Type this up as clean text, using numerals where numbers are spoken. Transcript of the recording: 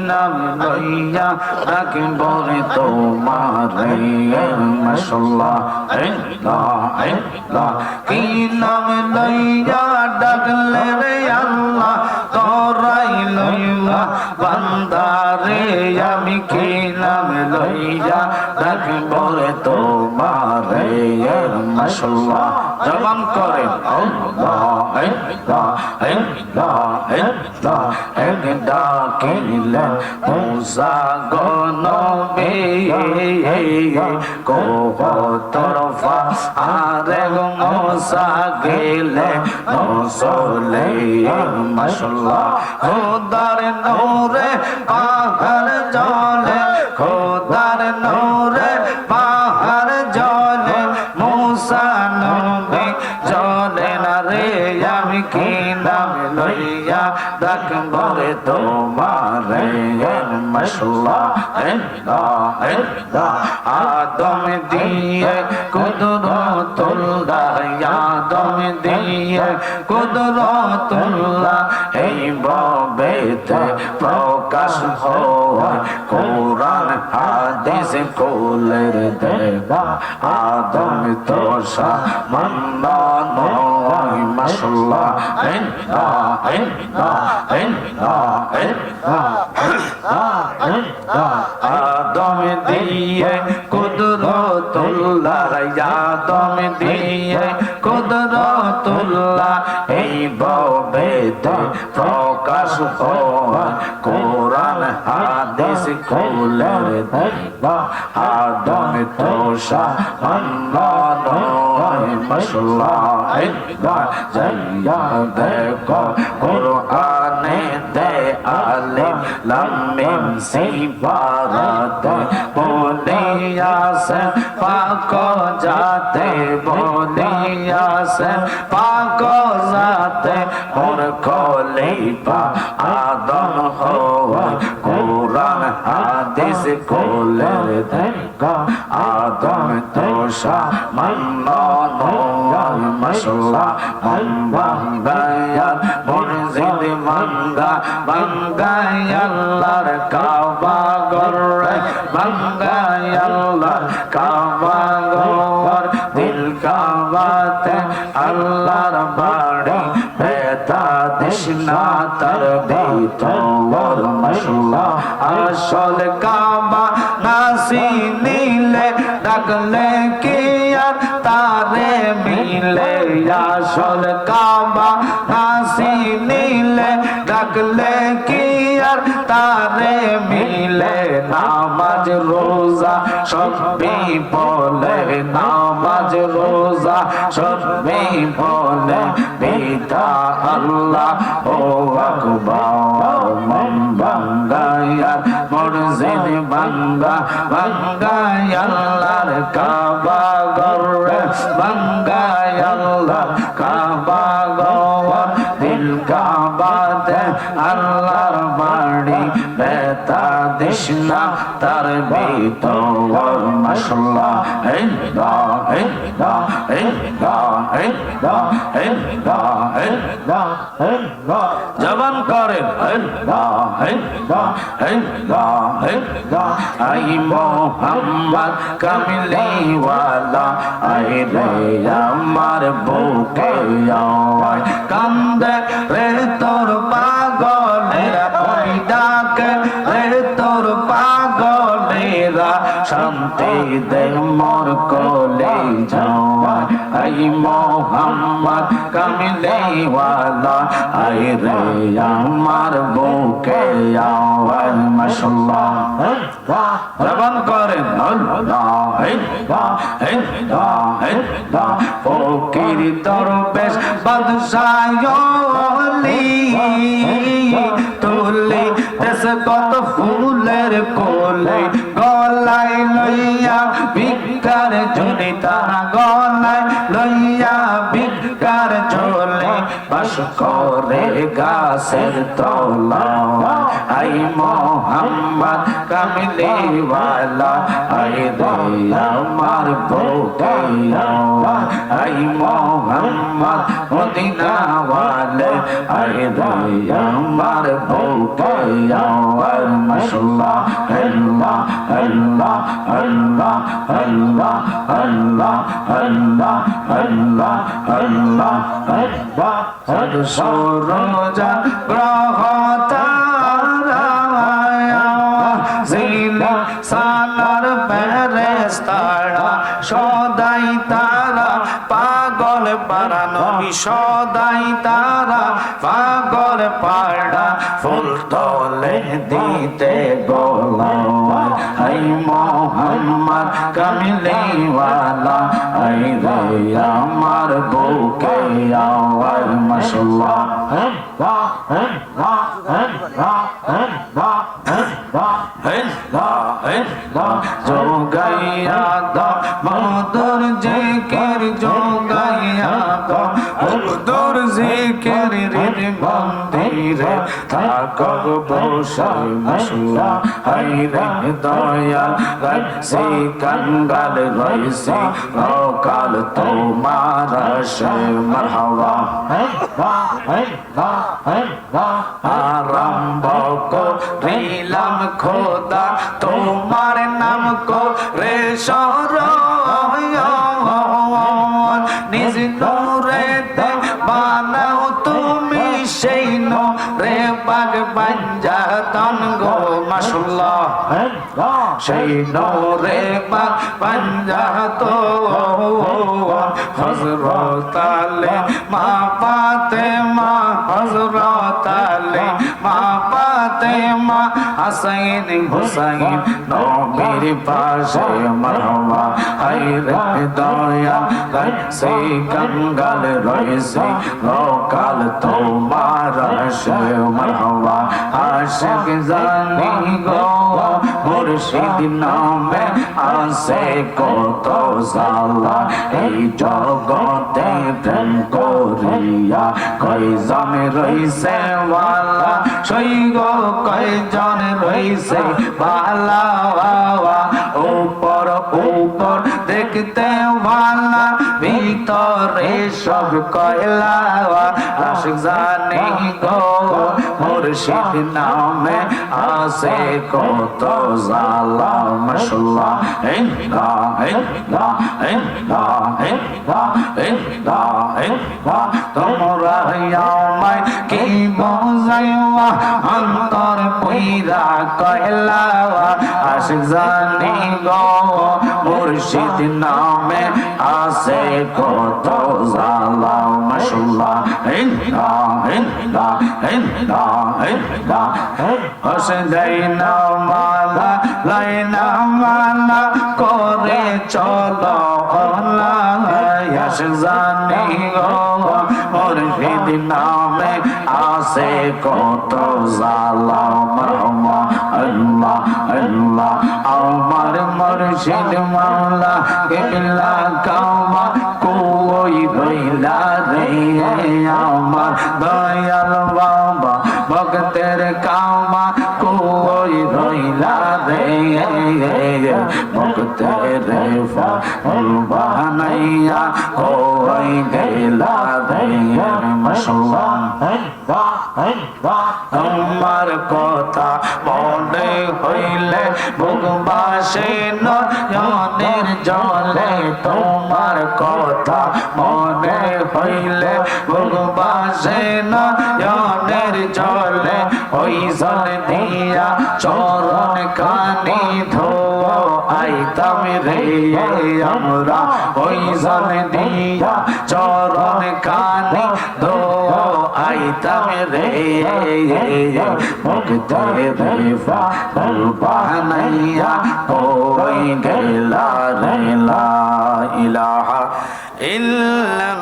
নাম লইয়া ডাকিব রে তোমারে মাশাআল্লাহ আল্লাহ কি নাম লইয়া ডাকলে রে আল্লাহ তোরাই লইয়া বান্দারে আমি কি নাম লইয়া ডাকিব রে তোমারে মাশাআল্লাহ জবান করে আল্লাহ আল্লাহ আল্লাহ আল্লাহ এক ডাকিলেন মুসা গো নবী কোহ তরফা আরে গো মুসা গেলে নসলে মাশাআল্লাহ খোদার নূরে পাহাড় জ্বলে খোদার নূরে পাহাড় জ্বলে মুসা নবী জ্বলে না রে আমি কি নাম লইয়া ডাকব রে তোমারে মাশাআল্লাহ আদম দিয়ে কুদরতুল্লাহ আদম দিয়ে কুদরতুল্লাহ এই ভবেতে প্রকাশ হয় কোরআন হাদিস কোলের দেবা আদম তো সামান্য নয় মাশাআল্লাহ আদম দিয়ে কুদরতুল্লাহ আদম দিয়ে কুদরতুল্লাহ এই ভবেতে প্রকাশ হয় কোরআন হাদিস কোলের দেবা আদম তো সামান্য নয় মাশাআল্লাহ যাইয়া দেখো কোরআনে দে আলিফ লাম মিম সিফাত বলিয়াছে পাক জাতে বলিয়াছে পাক জাতে মোর খলিফা আদম হয় কোরআন হাদিস কোলের দেখা আদম তো সামান্য নয় মাশাআল্লাহ বাঙ্গায়া মুর্শিদ বাঙ্গা বাঙ্গায়া আল্লাহর কাবা গরে বাঙ্গায়া আল্লাহর কাবা গর দিল কাবাতে আল্লাহর বাড়ি বেতা দেশনা তার ভিতর মাশাআল্লাহ আসল কাবা নাসি নীলে ডাকলে কি আর তারে মিলে আসল কাবা নাসি নীলে ডাকলে কি আর তারে মিলে নামাজ রোজা সবই বলে নামাজ রোজা সবই বলে পিতা আল্লাহ ও আকবার মন বাঙ্গায়া মুর্শিদ বাঙ্গা বাঙ্গায়া আল্লাহর কাবা গরে বাঙ্গায়া আল্লাহর কাবা গর দিল কাবাতে আল্লাহর বাড়ি বেতা দেশনা তার ভিতর মাশাআল্লাহ জবান করেন আই মোহাম্মদ কামলিওয়ালা আই রে আমার বুকে আয় কান্দে রে তোর পাগলেরা ওই ডাকে রে তোর পাগলেরা শান্তি দে মোর কোলে যাওয়ায় আই মোহাম্মদ কামলিওয়ালা আই রে আমার বুকে আয় মাশাআল্লাহ জবান করেন ফকির দরবেশ বাদশাহ তুলি দেশ কত ফুলের কোলে গলায় লইয়া ভিক্ষার ঝুলি তারা গলায় লইয়া ভিক্ষার ঝোলে বাস করে গাছের তলায় আই মোহাম্মদ কামলি ওয়ালা আই রে আমার বুকে আই মোহাম্মদ মদিনা ওয়ালা আই রে আমার বুকে মাশাআল্লাহ আল্লাহ আল্লাহ আল্লাহ আল্লাহ আল্লাহ আল্লাহ আল্লাহ আল্লাহ আল্লাহ সরজা গ্রহ তারা জিলি সালার ফেরেশতারা সদাই তারা পাগল পারা নবী সদাই তারা পাগল পাড়া ফুল তোলে দিতে গোলা আই মোহাম্মদ কামলি ওয়ালা আই রে আমার বুকে আওয়াজ মাশাআল্লাহ যোগাইয়া দা মধুর জিকির যোগাইয়া দা মধুর জিকির হৃদ মন্দিরে থাকব বসে মাশাআল্লাহ হাই রে দয়াল গাইছে কাঙ্গাল রইছে কাল তোমার সে মারহাবা আরম্ভ করিলাম খোদা তোমার নাম করে শরণ নিজ নূরেতে বানাও তুমি সেই নূরে পাক পাঞ্জাতন গো মাশাআল্লাহ সেই নূরে পাক পাঞ্জাতন হযরত আলী মা ফাতেমা হযরত আলী মা ফাতেমা হাসাইন হুসাইন নবীর পাশে মারহাবা হাই রে দয়া গাইছে কাঙ্গাল রইছে লোকাল তোমার সে মারহাবা আশিক জানি গো মুর্শিদ নামে আসে কত জালা এই জগতে প্রেম করিয়া কয়জন রইছে ওয়ালা সই গো কয়জন রইছে বালা উপর উপর দেখতে ওয়ালা ভিতরে সব কয়লা আশিক জানি গো মুর্শিদ নামে আসে কত জালা মাশাআল্লাহ তোমরা আমায় কি বোঝাইয়া অন্তর পইরা কয়লা আশিক জানি গো মুর্শিদ নামে আসে কত জালা মাশাআল্লাহ হসদাইনা মালা লাইনা মালা করে চলো জানি গো মুর্শিদ নামে আসে কত জালা মারহাবা আল্লাহ আল্লাহ আমার মুর্শিদ মাওলা কিবলা কাওমা কই রইলা রে আমার দয়াল বাবা ভক্তের কাওমা কই রইলা রে ভক্তের ফুল বানাইয়া কই গেলা রে মাশাআল্লাহ তোমার কথা মনে হইলে বুক বাসে নয়নের জলে তোমার কথা মনে হইলে বুক বাসে নয়নের জলে ওই জল দিয়া চরণ কানি ধো আইতাম রে আমরা ওই জল দিয়া চরণ কানি ধো আইতাম রে ভক্তের ফুল বানাইয়া কই গেলা রে লা ইলাহা ইল্লা